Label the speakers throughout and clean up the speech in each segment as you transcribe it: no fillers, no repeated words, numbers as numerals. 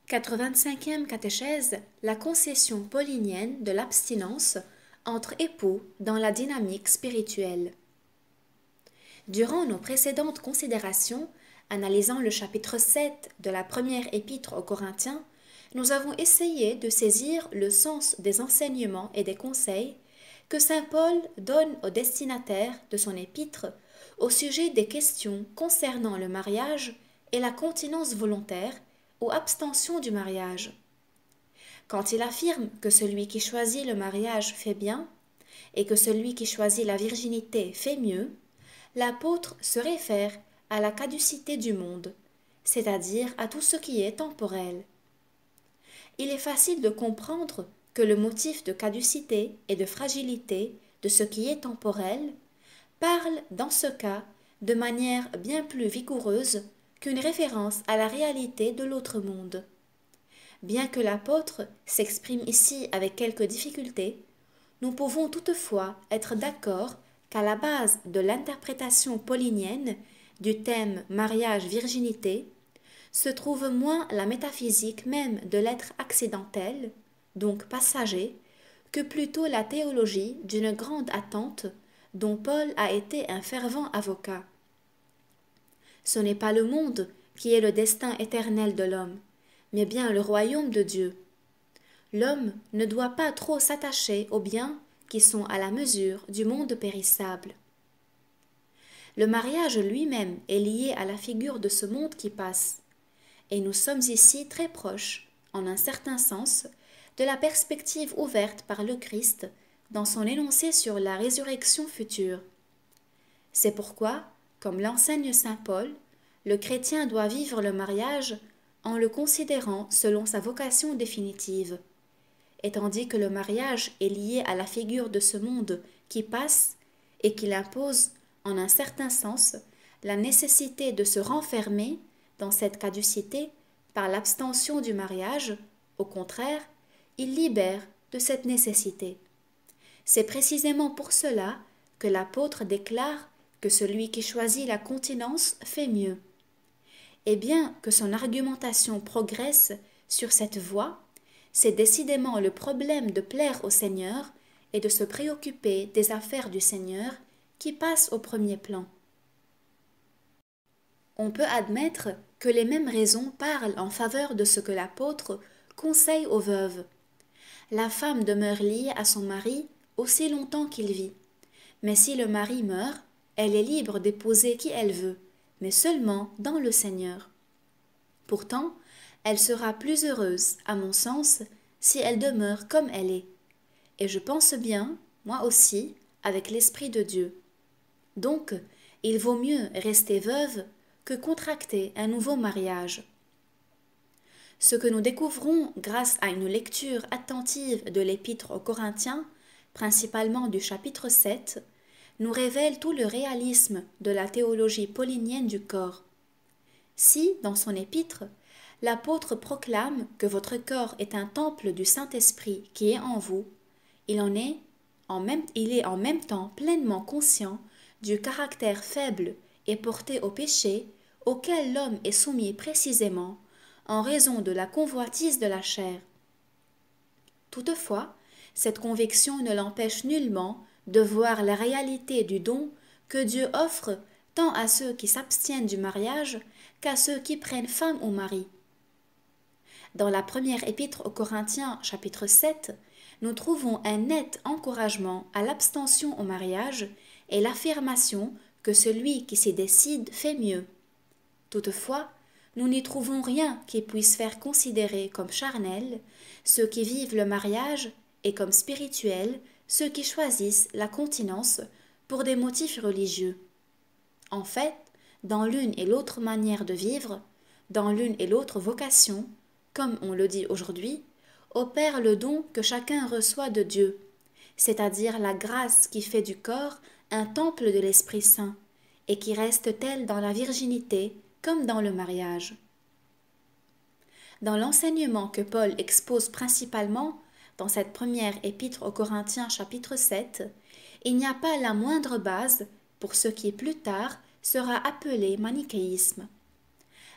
Speaker 1: 85e catéchèse, la concession paulinienne de l'abstinence entre époux dans la dynamique spirituelle. Durant nos précédentes considérations, analysant le chapitre 7 de la première épître aux Corinthiens, nous avons essayé de saisir le sens des enseignements et des conseils que saint Paul donne aux destinataires de son épître au sujet des questions concernant le mariage et la continence volontaire ou abstention du mariage. Quand il affirme que celui qui choisit le mariage fait bien et que celui qui choisit la virginité fait mieux, l'apôtre se réfère à la caducité du monde, c'est-à-dire à tout ce qui est temporel. Il est facile de comprendre que le motif de caducité et de fragilité de ce qui est temporel parle dans ce cas de manière bien plus vigoureuse qu'une référence à la réalité de l'autre monde. Bien que l'apôtre s'exprime ici avec quelques difficultés, nous pouvons toutefois être d'accord qu'à la base de l'interprétation paulinienne du thème mariage-virginité se trouve moins la métaphysique même de l'être accidentel, donc passager, que plutôt la théologie d'une grande attente dont Paul a été un fervent avocat. Ce n'est pas le monde qui est le destin éternel de l'homme, mais bien le royaume de Dieu. L'homme ne doit pas trop s'attacher aux biens qui sont à la mesure du monde périssable. Le mariage lui-même est lié à la figure de ce monde qui passe, et nous sommes ici très proches, en un certain sens, de la perspective ouverte par le Christ dans son énoncé sur la résurrection future. C'est pourquoi, comme l'enseigne saint Paul, le chrétien doit vivre le mariage en le considérant selon sa vocation définitive. Et tandis que le mariage est lié à la figure de ce monde qui passe et qu'il impose, en un certain sens, la nécessité de se renfermer dans cette caducité par l'abstention du mariage, au contraire, il libère de cette nécessité. C'est précisément pour cela que l'apôtre déclare que celui qui choisit la continence fait mieux. Et bien que son argumentation progresse sur cette voie, c'est décidément le problème de plaire au Seigneur et de se préoccuper des affaires du Seigneur qui passe au premier plan. On peut admettre que les mêmes raisons parlent en faveur de ce que l'apôtre conseille aux veuves. La femme demeure liée à son mari aussi longtemps qu'il vit. Mais si le mari meurt, elle est libre d'épouser qui elle veut, mais seulement dans le Seigneur. Pourtant, elle sera plus heureuse, à mon sens, si elle demeure comme elle est. Et je pense bien, moi aussi, avec l'Esprit de Dieu. Donc, il vaut mieux rester veuve que contracter un nouveau mariage. Ce que nous découvrons grâce à une lecture attentive de l'épître aux Corinthiens, principalement du chapitre 7, nous révèle tout le réalisme de la théologie paulinienne du corps. Si, dans son épître, l'apôtre proclame que votre corps est un temple du Saint-Esprit qui est en vous, il est en même temps pleinement conscient du caractère faible et porté au péché auquel l'homme est soumis précisément en raison de la convoitise de la chair. Toutefois, cette conviction ne l'empêche nullement de voir la réalité du don que Dieu offre tant à ceux qui s'abstiennent du mariage qu'à ceux qui prennent femme au mari. Dans la première épître aux Corinthiens, chapitre 7, nous trouvons un net encouragement à l'abstention au mariage et l'affirmation que celui qui s'y décide fait mieux. Toutefois, nous n'y trouvons rien qui puisse faire considérer comme charnel ceux qui vivent le mariage et comme spirituels ceux qui choisissent la continence pour des motifs religieux. En fait, dans l'une et l'autre manière de vivre, dans l'une et l'autre vocation, comme on le dit aujourd'hui, opère le don que chacun reçoit de Dieu, c'est-à-dire la grâce qui fait du corps un temple de l'Esprit Saint et qui reste tel dans la virginité comme dans le mariage. Dans l'enseignement que Paul expose principalement dans cette première épître aux Corinthiens chapitre 7, il n'y a pas la moindre base pour ce qui plus tard sera appelé manichéisme.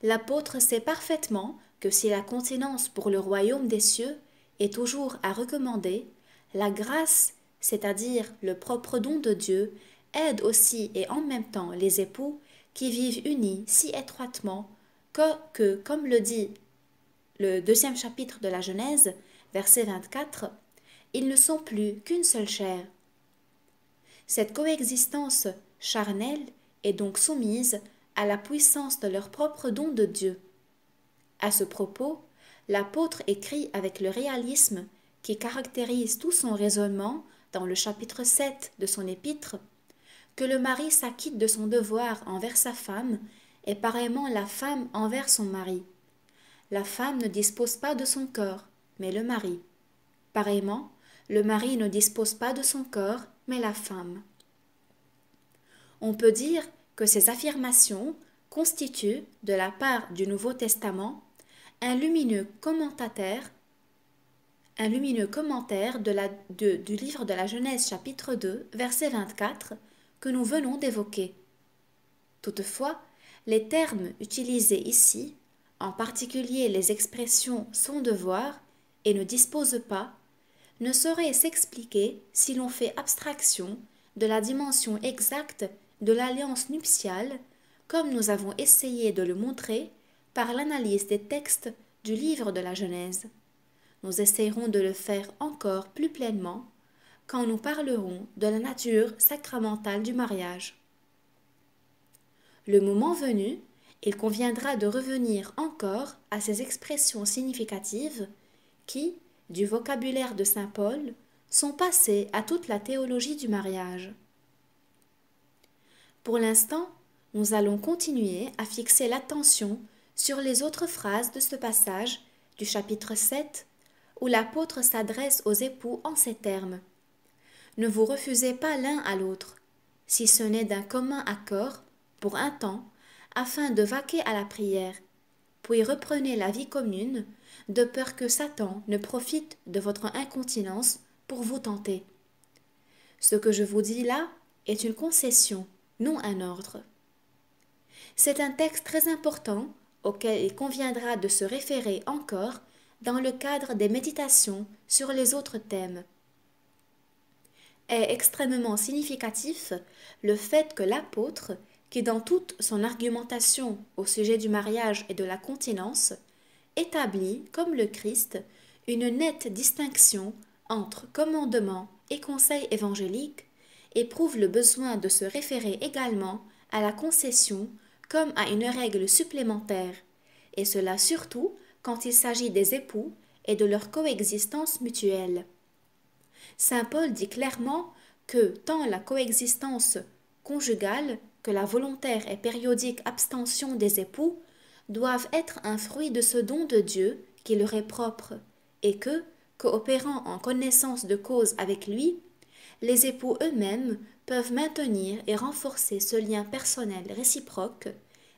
Speaker 1: L'apôtre sait parfaitement que si la continence pour le royaume des cieux est toujours à recommander, la grâce, c'est-à-dire le propre don de Dieu, aide aussi et en même temps les époux qui vivent unis si étroitement que comme le dit le deuxième chapitre de la Genèse, verset 24, ils ne sont plus qu'une seule chair. Cette coexistence charnelle est donc soumise à la puissance de leur propre don de Dieu. À ce propos, l'apôtre écrit avec le réalisme qui caractérise tout son raisonnement dans le chapitre 7 de son épître, que le mari s'acquitte de son devoir envers sa femme et pareillement la femme envers son mari. La femme ne dispose pas de son corps, mais le mari. Pareillement, le mari ne dispose pas de son corps, mais la femme. On peut dire que ces affirmations constituent, de la part du Nouveau Testament, un lumineux commentaire du livre de la Genèse chapitre 2, verset 24, que nous venons d'évoquer. Toutefois, les termes utilisés ici, en particulier les expressions son devoir et ne dispose pas, ne sauraient s'expliquer si l'on fait abstraction de la dimension exacte de l'alliance nuptiale, comme nous avons essayé de le montrer par l'analyse des textes du livre de la Genèse. Nous essayerons de le faire encore plus pleinement quand nous parlerons de la nature sacramentale du mariage. Le moment venu, il conviendra de revenir encore à ces expressions significatives qui, du vocabulaire de saint Paul, sont passées à toute la théologie du mariage. Pour l'instant, nous allons continuer à fixer l'attention sur les autres phrases de ce passage du chapitre 7 où l'apôtre s'adresse aux époux en ces termes. Ne vous refusez pas l'un à l'autre, si ce n'est d'un commun accord, pour un temps, afin de vaquer à la prière, puis reprenez la vie commune, de peur que Satan ne profite de votre incontinence pour vous tenter. Ce que je vous dis là est une concession, non un ordre. C'est un texte très important auquel il conviendra de se référer encore dans le cadre des méditations sur les autres thèmes. Est extrêmement significatif le fait que l'apôtre, qui dans toute son argumentation au sujet du mariage et de la continence, établit, comme le Christ, une nette distinction entre commandement et conseil évangélique, éprouve le besoin de se référer également à la concession comme à une règle supplémentaire, et cela surtout quand il s'agit des époux et de leur coexistence mutuelle. Saint Paul dit clairement que tant la coexistence conjugale que la volontaire et périodique abstention des époux doivent être un fruit de ce don de Dieu qui leur est propre, et que, coopérant en connaissance de cause avec lui, les époux eux-mêmes peuvent maintenir et renforcer ce lien personnel réciproque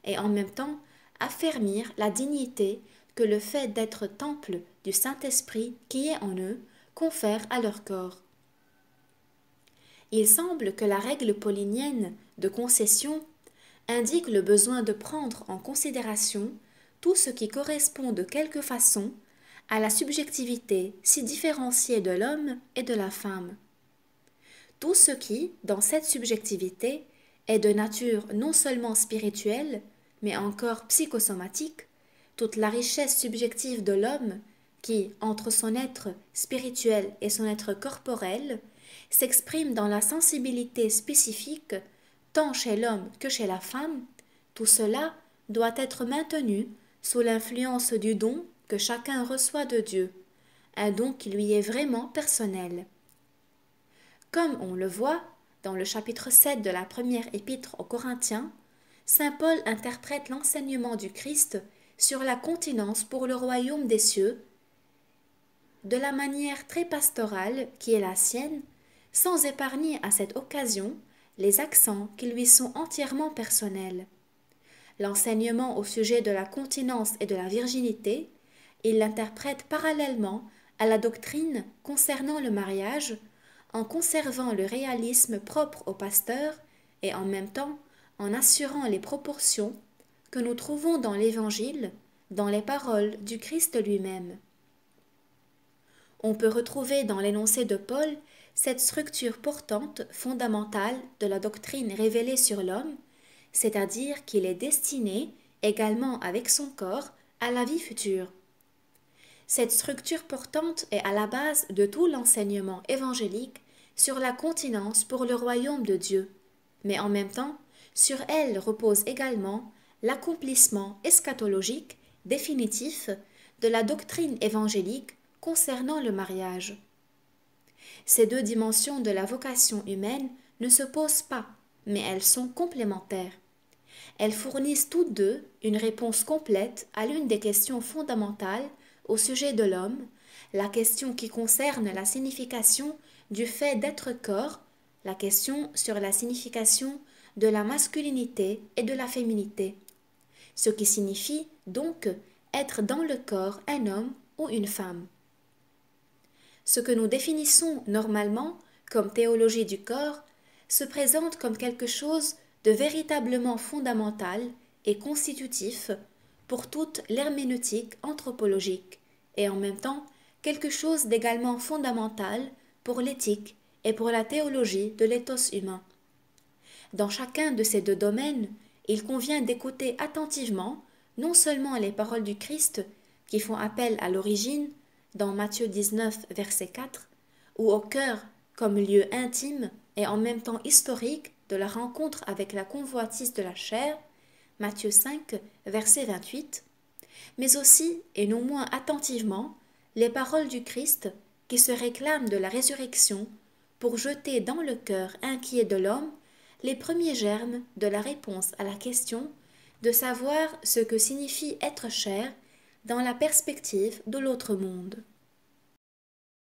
Speaker 1: et en même temps affermir la dignité que le fait d'être temple du Saint-Esprit qui est en eux confère à leur corps. Il semble que la règle paulinienne de concession indique le besoin de prendre en considération tout ce qui correspond de quelque façon à la subjectivité si différenciée de l'homme et de la femme. Tout ce qui, dans cette subjectivité, est de nature non seulement spirituelle, mais encore psychosomatique, toute la richesse subjective de l'homme qui, entre son être spirituel et son être corporel, s'exprime dans la sensibilité spécifique tant chez l'homme que chez la femme, tout cela doit être maintenu sous l'influence du don que chacun reçoit de Dieu, un don qui lui est vraiment personnel. Comme on le voit dans le chapitre 7 de la première épître aux Corinthiens, saint Paul interprète l'enseignement du Christ sur la continence pour le royaume des cieux de la manière très pastorale qui est la sienne, sans épargner à cette occasion les accents qui lui sont entièrement personnels. L'enseignement au sujet de la continence et de la virginité, il l'interprète parallèlement à la doctrine concernant le mariage, en conservant le réalisme propre au pasteur et en même temps en assurant les proportions que nous trouvons dans l'Évangile dans les paroles du Christ lui-même. On peut retrouver dans l'énoncé de Paul cette structure portante fondamentale de la doctrine révélée sur l'homme, c'est-à-dire qu'il est destiné, également avec son corps, à la vie future. Cette structure portante est à la base de tout l'enseignement évangélique sur la continence pour le royaume de Dieu, mais en même temps, sur elle repose également l'accomplissement eschatologique définitif de la doctrine évangélique concernant le mariage. Ces deux dimensions de la vocation humaine ne se posent pas, mais elles sont complémentaires. Elles fournissent toutes deux une réponse complète à l'une des questions fondamentales au sujet de l'homme, la question qui concerne la signification du fait d'être corps, la question sur la signification de la masculinité et de la féminité, ce qui signifie donc être dans le corps un homme ou une femme. Ce que nous définissons normalement comme théologie du corps se présente comme quelque chose de véritablement fondamental et constitutif pour toute l'herméneutique anthropologique et en même temps quelque chose d'également fondamental pour l'éthique et pour la théologie de l'éthos humain. Dans chacun de ces deux domaines, il convient d'écouter attentivement non seulement les paroles du Christ qui font appel à l'origine, dans Matthieu 19, verset 4, ou au cœur comme lieu intime et en même temps historique de la rencontre avec la convoitise de la chair, Matthieu 5, verset 28, mais aussi, et non moins attentivement, les paroles du Christ qui se réclament de la résurrection pour jeter dans le cœur inquiet de l'homme les premiers germes de la réponse à la question de savoir ce que signifie être chair dans la perspective de l'autre monde.